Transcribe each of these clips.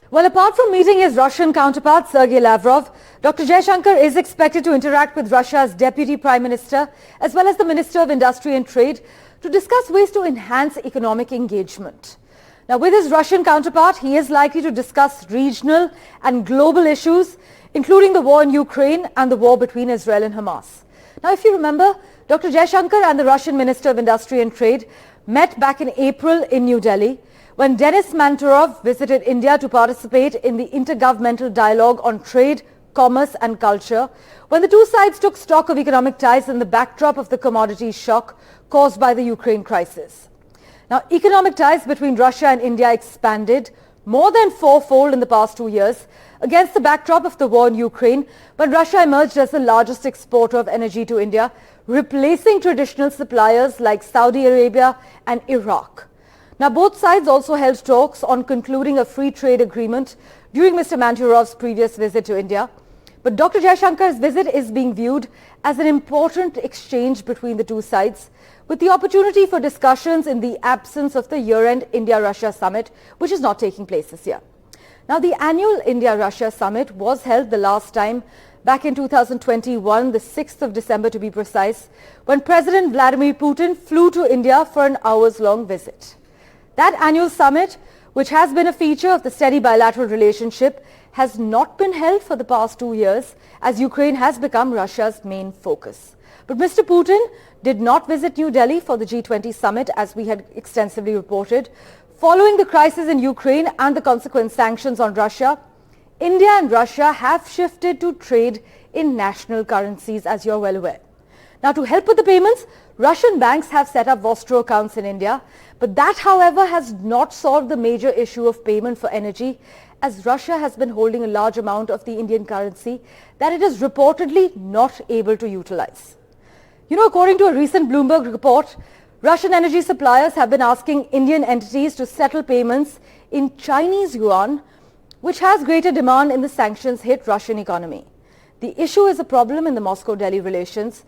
Well, apart from meeting his Russian counterpart, Sergei Lavrov, Dr. Jaishankar is expected to interact with Russia's Deputy Prime Minister as well as the Minister of Industry and Trade to discuss ways to enhance economic engagement. Now, with his Russian counterpart, he is likely to discuss regional and global issues, including the war in Ukraine and the war between Israel and Hamas. Now, if you remember, Dr. Jaishankar and the Russian Minister of Industry and Trade met back in April in New Delhi, when Denis Manturov visited India to participate in the intergovernmental dialogue on trade, commerce and culture, when the two sides took stock of economic ties in the backdrop of the commodity shock caused by the Ukraine crisis. Now, economic ties between Russia and India expanded more than fourfold in the past 2 years against the backdrop of the war in Ukraine, when Russia emerged as the largest exporter of energy to India, replacing traditional suppliers like Saudi Arabia and Iraq. Now, both sides also held talks on concluding a free trade agreement during Mr. Manturov's previous visit to India. But Dr. Jaishankar's visit is being viewed as an important exchange between the two sides, with the opportunity for discussions in the absence of the year-end India-Russia summit, which is not taking place this year. Now, the annual India-Russia summit was held the last time back in 2021, the 6th of December to be precise, when President Vladimir Putin flew to India for an hours-long visit. That annual summit, which has been a feature of the steady bilateral relationship, has not been held for the past 2 years as Ukraine has become Russia's main focus. But Mr. Putin did not visit New Delhi for the G20 summit, as we had extensively reported. Following the crisis in Ukraine and the consequent sanctions on Russia, India and Russia have shifted to trade in national currencies, as you're well aware. Now, to help with the payments, Russian banks have set up Vostro accounts in India, but that, however, has not solved the major issue of payment for energy, as Russia has been holding a large amount of the Indian currency that it is reportedly not able to utilize. According to a recent Bloomberg report, Russian energy suppliers have been asking Indian entities to settle payments in Chinese yuan, which has greater demand in the sanctions-hit Russian economy. The issue is a problem in the Moscow-Delhi relations,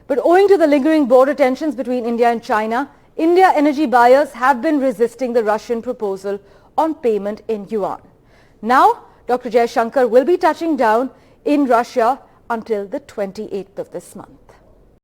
but owing to the lingering border tensions between India and China, India energy buyers have been resisting the Russian proposal on payment in yuan. Now, Dr. Jaishankar will be touching down in Russia until the 28th of this month.